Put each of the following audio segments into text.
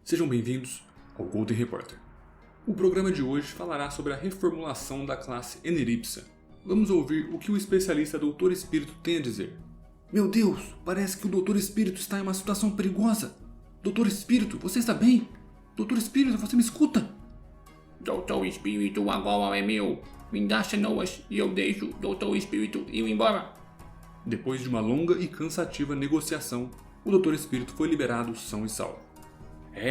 Sejam bem-vindos ao Golden Reporter. O programa de hoje falará sobre a reformulação da classe Eneripsa. Vamos ouvir o que o especialista Dr. Espírito tem a dizer. Meu Deus, parece que o Dr. Espírito está em uma situação perigosa. Dr. Espírito, você está bem? Dr. Espírito, você me escuta? Doutor Espírito agora é meu. Me dá cenoas e eu deixo o Doutor Espírito ir embora. Depois de uma longa e cansativa negociação, o Dr. Espírito foi liberado são e salvo.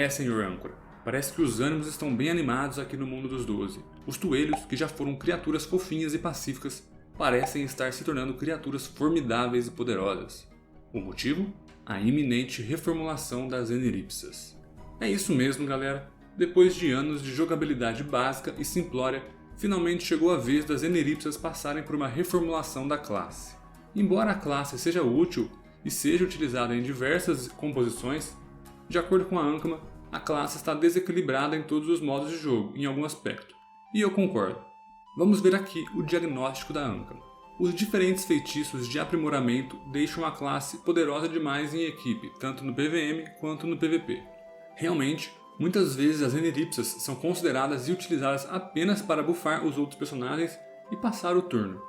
Senhor âncora, parece que os ânimos estão bem animados aqui no mundo dos 12. Os Tuelhos, que já foram criaturas fofinhas e pacíficas, parecem estar se tornando criaturas formidáveis e poderosas. O motivo? A iminente reformulação das Eneripsas. É isso mesmo, galera. Depois de anos de jogabilidade básica e simplória, finalmente chegou a vez das Eneripsas passarem por uma reformulação da classe. Embora a classe seja útil e seja utilizada em diversas composições, de acordo com a Ankama, a classe está desequilibrada em todos os modos de jogo, em algum aspecto. E eu concordo. Vamos ver aqui o diagnóstico da Ankama. Os diferentes feitiços de aprimoramento deixam a classe poderosa demais em equipe, tanto no PVM quanto no PVP. Realmente, muitas vezes as Eneripsas são consideradas e utilizadas apenas para buffar os outros personagens e passar o turno.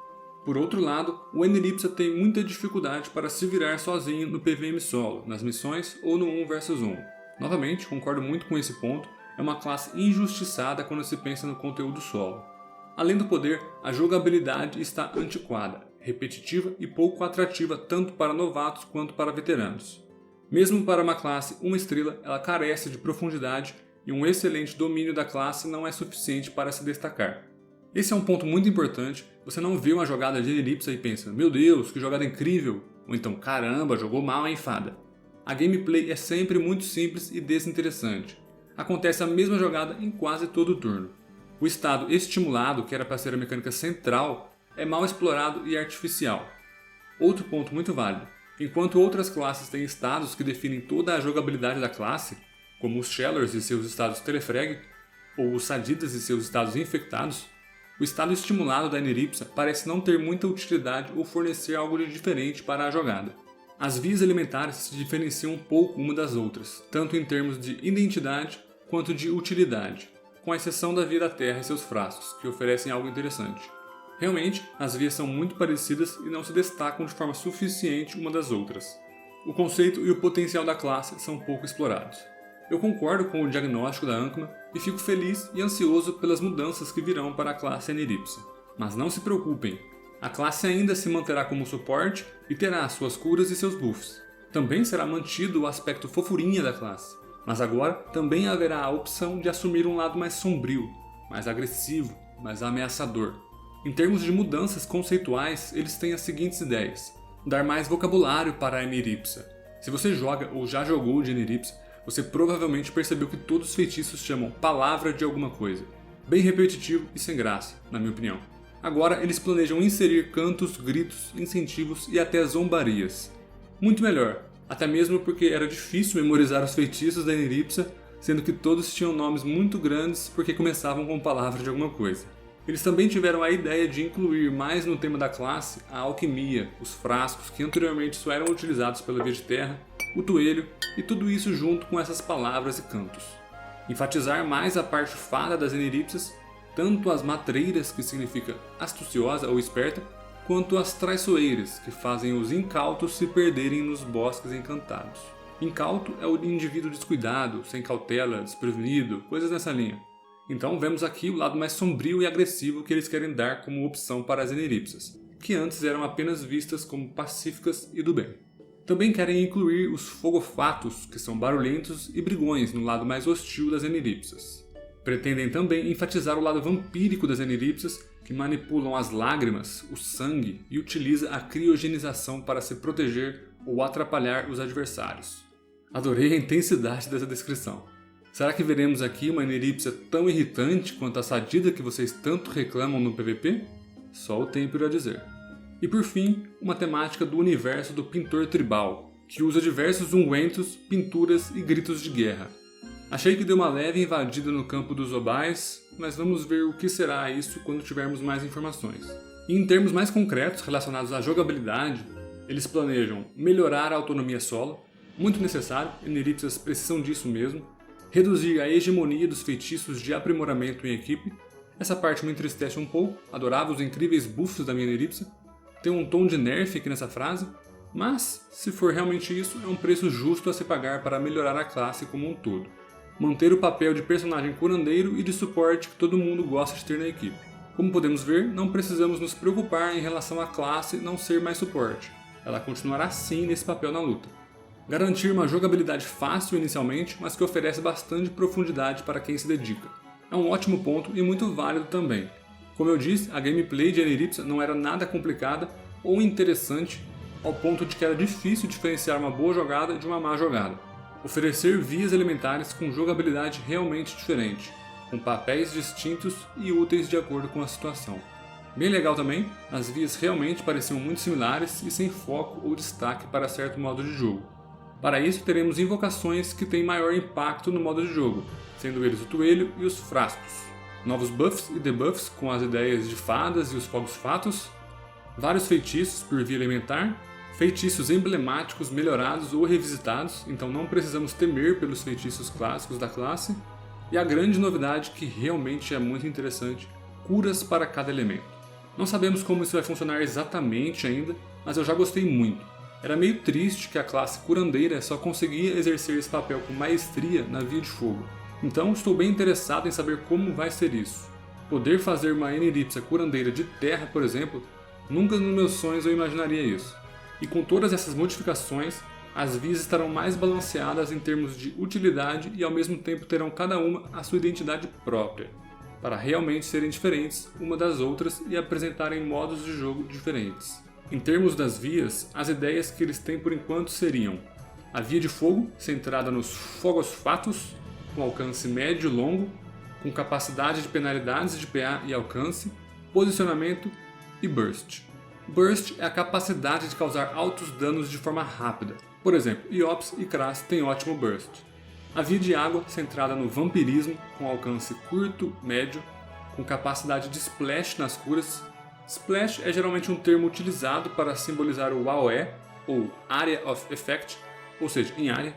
Por outro lado, o Eneripsa tem muita dificuldade para se virar sozinho no PVM solo, nas missões ou no 1 vs 1. Novamente, concordo muito com esse ponto, é uma classe injustiçada quando se pensa no conteúdo solo. Além do poder, a jogabilidade está antiquada, repetitiva e pouco atrativa tanto para novatos quanto para veteranos. Mesmo para uma classe 1 estrela, ela carece de profundidade e um excelente domínio da classe não é suficiente para se destacar. Esse é um ponto muito importante, você não vê uma jogada de Eneripsa e pensa, meu Deus, que jogada incrível, ou então, caramba, jogou mal, hein, fada. A gameplay é sempre muito simples e desinteressante. Acontece a mesma jogada em quase todo turno. O estado estimulado, que era para ser a mecânica central, é mal explorado e artificial. Outro ponto muito válido, enquanto outras classes têm estados que definem toda a jogabilidade da classe, como os Shellers e seus estados Telefrag, ou os Sadidas e seus estados infectados, o estado estimulado da Eneripsa parece não ter muita utilidade ou fornecer algo de diferente para a jogada. As vias elementares se diferenciam um pouco uma das outras, tanto em termos de identidade quanto de utilidade, com exceção da via da Terra e seus frascos, que oferecem algo interessante. Realmente, as vias são muito parecidas e não se destacam de forma suficiente uma das outras. O conceito e o potencial da classe são pouco explorados. Eu concordo com o diagnóstico da Ankama e fico feliz e ansioso pelas mudanças que virão para a classe Eneripsa. Mas não se preocupem, a classe ainda se manterá como suporte e terá suas curas e seus buffs. Também será mantido o aspecto fofurinha da classe, mas agora também haverá a opção de assumir um lado mais sombrio, mais agressivo, mais ameaçador. Em termos de mudanças conceituais, eles têm as seguintes ideias. Dar mais vocabulário para a Eneripsa. Se você joga ou já jogou de Eneripsa, você provavelmente percebeu que todos os feitiços chamam palavra de alguma coisa. Bem repetitivo e sem graça, na minha opinião. Agora eles planejam inserir cantos, gritos, incentivos e até zombarias. Muito melhor, até mesmo porque era difícil memorizar os feitiços da Eneripsa, sendo que todos tinham nomes muito grandes porque começavam com palavra de alguma coisa. Eles também tiveram a ideia de incluir mais no tema da classe a alquimia, os frascos que anteriormente só eram utilizados pela via de terra, o Tuelho e tudo isso junto com essas palavras e cantos. Enfatizar mais a parte fada das Eneripsas, tanto as matreiras, que significa astuciosa ou esperta, quanto as traiçoeiras, que fazem os incautos se perderem nos bosques encantados. Incauto é o indivíduo descuidado, sem cautela, desprevenido, coisas nessa linha. Então vemos aqui o lado mais sombrio e agressivo que eles querem dar como opção para as Eneripsas, que antes eram apenas vistas como pacíficas e do bem. Também querem incluir os fogofatos, que são barulhentos e brigões no lado mais hostil das Eneripsas. Pretendem também enfatizar o lado vampírico das Eneripsas, que manipulam as lágrimas, o sangue e utiliza a criogenização para se proteger ou atrapalhar os adversários. Adorei a intensidade dessa descrição. Será que veremos aqui uma Eneripsa tão irritante quanto a Sadida que vocês tanto reclamam no PVP? Só o tempo irá dizer. E por fim, uma temática do universo do pintor tribal, que usa diversos ungüentos, pinturas e gritos de guerra. Achei que deu uma leve invadida no campo dos Obais, mas vamos ver o que será isso quando tivermos mais informações. E em termos mais concretos relacionados à jogabilidade, eles planejam melhorar a autonomia solo, muito necessário, Eneripsas precisam disso mesmo, reduzir a hegemonia dos feitiços de aprimoramento em equipe. Essa parte me entristece um pouco, adorava os incríveis buffs da minha Eneripsa, tem um tom de nerf aqui nessa frase, mas, se for realmente isso, é um preço justo a se pagar para melhorar a classe como um todo. Manter o papel de personagem curandeiro e de suporte que todo mundo gosta de ter na equipe. Como podemos ver, não precisamos nos preocupar em relação à classe não ser mais suporte. Ela continuará sim nesse papel na luta. Garantir uma jogabilidade fácil inicialmente, mas que oferece bastante profundidade para quem se dedica. É um ótimo ponto e muito válido também. Como eu disse, a gameplay de Eneripsa não era nada complicada ou interessante, ao ponto de que era difícil diferenciar uma boa jogada de uma má jogada. Oferecer vias elementares com jogabilidade realmente diferente, com papéis distintos e úteis de acordo com a situação. Bem legal também, as vias realmente pareciam muito similares e sem foco ou destaque para certo modo de jogo. Para isso teremos invocações que têm maior impacto no modo de jogo, sendo eles o Tuelho e os Frascos. Novos buffs e debuffs com as ideias de fadas e os fogos fatos, vários feitiços por via elementar, feitiços emblemáticos melhorados ou revisitados, então não precisamos temer pelos feitiços clássicos da classe, e a grande novidade que realmente é muito interessante, curas para cada elemento. Não sabemos como isso vai funcionar exatamente ainda, mas eu já gostei muito. Era meio triste que a classe curandeira só conseguia exercer esse papel com maestria na via de fogo. Então estou bem interessado em saber como vai ser isso. Poder fazer uma Eneripsa curandeira de terra, por exemplo, nunca nos meus sonhos eu imaginaria isso. E com todas essas modificações, as vias estarão mais balanceadas em termos de utilidade e ao mesmo tempo terão cada uma a sua identidade própria, para realmente serem diferentes uma das outras e apresentarem modos de jogo diferentes. Em termos das vias, as ideias que eles têm por enquanto seriam a via de fogo, centrada nos fogos fatos, com alcance médio e longo, com capacidade de penalidades de PA e alcance, posicionamento e burst. Burst é a capacidade de causar altos danos de forma rápida. Por exemplo, Iops e Kras têm ótimo burst. A via de água, centrada no vampirismo, com alcance curto, médio, com capacidade de splash nas curas. Splash é geralmente um termo utilizado para simbolizar o AOE, ou Area of Effect, ou seja, em área.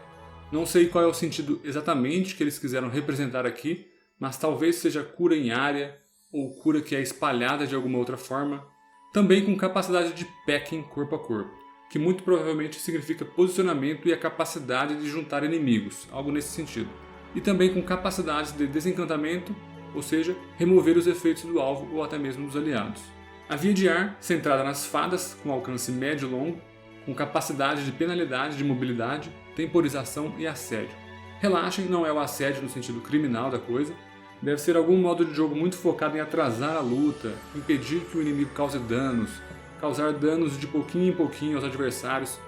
Não sei qual é o sentido exatamente que eles quiseram representar aqui, mas talvez seja cura em área, ou cura que é espalhada de alguma outra forma. Também com capacidade de packing corpo a corpo, que muito provavelmente significa posicionamento e a capacidade de juntar inimigos, algo nesse sentido. E também com capacidades de desencantamento, ou seja, remover os efeitos do alvo ou até mesmo dos aliados. A via de ar, centrada nas fadas, com alcance médio e longo, com capacidade de penalidade de mobilidade, temporização e assédio. Relaxem, não é o assédio no sentido criminal da coisa, deve ser algum modo de jogo muito focado em atrasar a luta, impedir que o inimigo cause danos, causar danos de pouquinho em pouquinho aos adversários.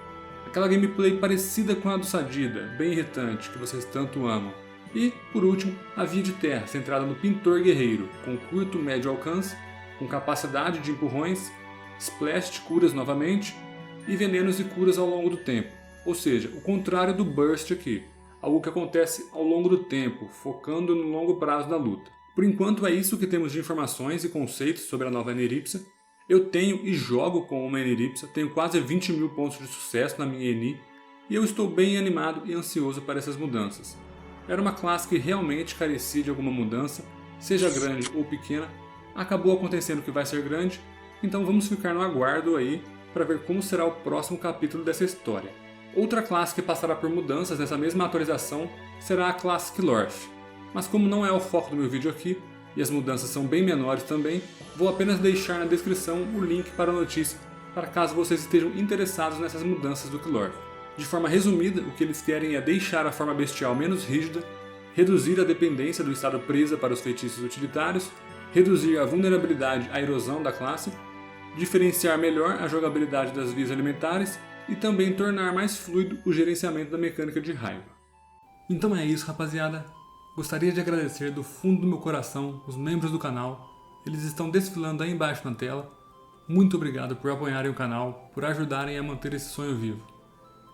Aquela gameplay parecida com a do Sadida, bem irritante, que vocês tanto amam. E, por último, a via de terra, centrada no Pintor Guerreiro, com curto médio alcance, com capacidade de empurrões, splash de curas novamente, e venenos e curas ao longo do tempo. Ou seja, o contrário do burst aqui. Algo que acontece ao longo do tempo, focando no longo prazo da luta. Por enquanto é isso que temos de informações e conceitos sobre a nova Eneripsa. Eu tenho e jogo com uma Eneripsa, tenho quase 20 mil pontos de sucesso na minha Eni, e eu estou bem animado e ansioso para essas mudanças. Era uma classe que realmente carecia de alguma mudança, seja grande ou pequena. Acabou acontecendo que vai ser grande, então vamos ficar no aguardo aí para ver como será o próximo capítulo dessa história. Outra classe que passará por mudanças nessa mesma atualização será a classe Kilorth. Mas como não é o foco do meu vídeo aqui, e as mudanças são bem menores também, vou apenas deixar na descrição o link para a notícia, para caso vocês estejam interessados nessas mudanças do Kilorth. De forma resumida, o que eles querem é deixar a forma bestial menos rígida, reduzir a dependência do estado presa para os feitiços utilitários, reduzir a vulnerabilidade à erosão da classe, diferenciar melhor a jogabilidade das vias elementares e também tornar mais fluido o gerenciamento da mecânica de raiva. Então é isso, rapaziada. Gostaria de agradecer do fundo do meu coração os membros do canal. Eles estão desfilando aí embaixo na tela. Muito obrigado por apoiarem o canal, por ajudarem a manter esse sonho vivo.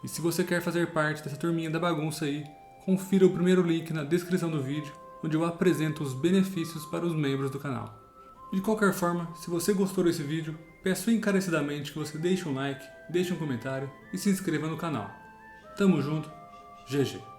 E se você quer fazer parte dessa turminha da bagunça aí, confira o primeiro link na descrição do vídeo, onde eu apresento os benefícios para os membros do canal. De qualquer forma, se você gostou desse vídeo, peço encarecidamente que você deixe um like, deixe um comentário e se inscreva no canal. Tamo junto, GG!